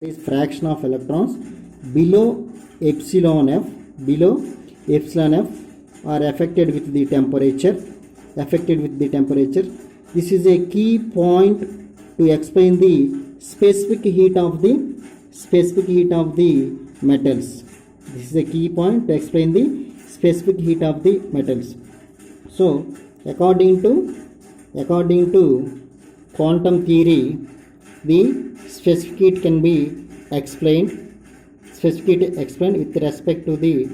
is fraction of electrons below epsilon f are affected with the temperature. This is a key point to explain the specific heat of the metals. This is a key point to explain the specific heat of the metals. So according to quantum theory, the specific heat can be explained with respect to the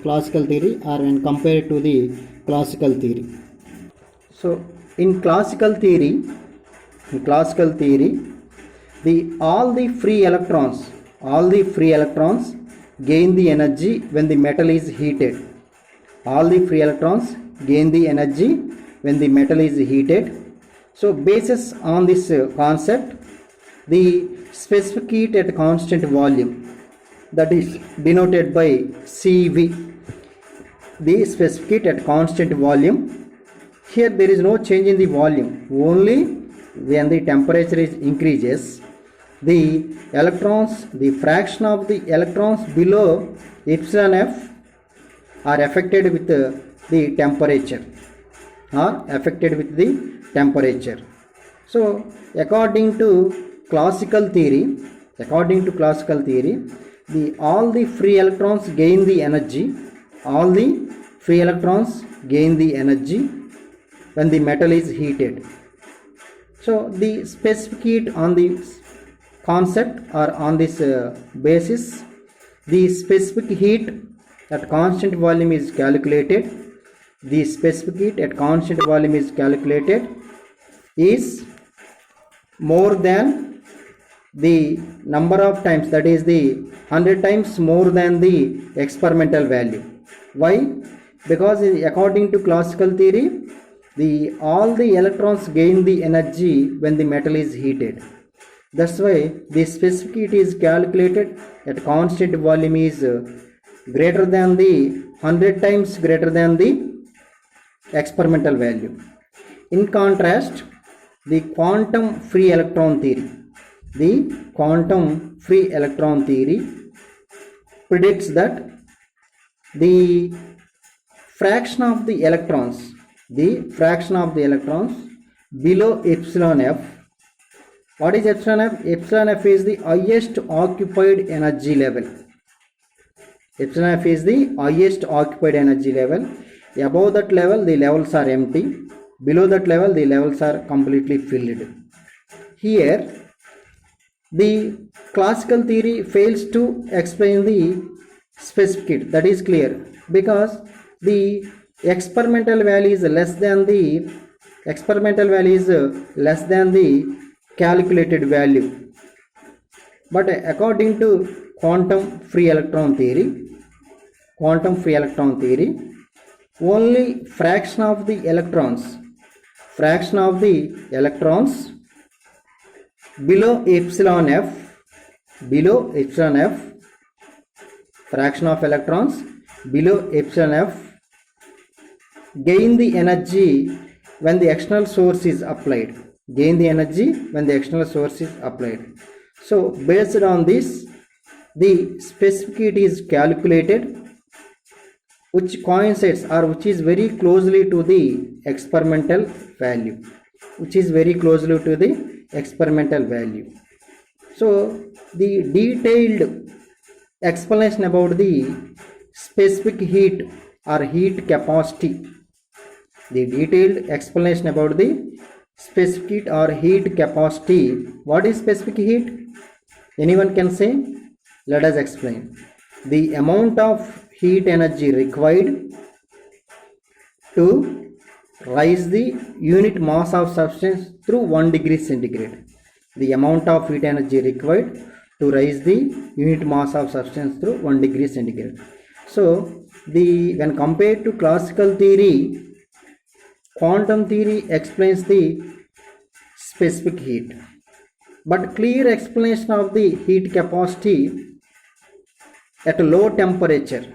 classical theory, or when compared to the classical theory. So in classical theory, all the free electrons gain the energy when the metal is heated. So basis on this concept, the specific heat at constant volume, that is denoted by CV, the specific heat at constant volume. Here there is no change in the volume, only when the temperature is increases, the fraction of the electrons below epsilon f are affected with the temperature. So according to classical theory, all the free electrons gain the energy when the metal is heated. So the specific heat on this concept, or on this basis, the specific heat at constant volume is calculated. Is more than the number of times, that is the 100 times more than the experimental value. Why? Because according to classical theory, all the electrons gain the energy when the metal is heated. That's why the specific heat is calculated at constant volume is greater than the 100 times greater than the experimental value. In contrast, the quantum free electron theory predicts that the fraction of the electrons below epsilon f. What is epsilon f? Epsilon f is the highest occupied energy level. Above that level, the levels are empty. Below that level, the levels are completely filled. Here, the classical theory fails to explain the specific heat. That is clear, because the experimental value is less than the calculated value. But according to quantum free electron theory, only fraction of the electrons below epsilon f, fraction of electrons below epsilon f gain the energy when the external source is applied. So based on this, the specific heat is calculated, which coincides, or which is very closely to the experimental value. So the detailed explanation about the specific heat or heat capacity, what is specific heat? Anyone can say? Let us explain. The amount of heat energy required to rise the unit mass of substance through 1 degree centigrade. The amount of heat energy required to rise the unit mass of substance through 1 degree centigrade. So when compared to classical theory, quantum theory explains the specific heat, but clear explanation of the heat capacity at low temperature.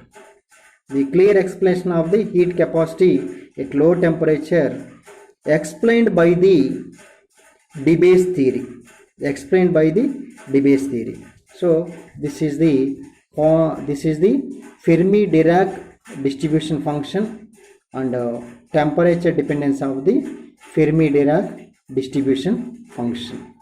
The clear explanation of the heat capacity at low temperature explained by the Debye theory. explained by the Debye theory. So this is the Fermi-Dirac distribution function and temperature dependence of the Fermi-Dirac distribution function.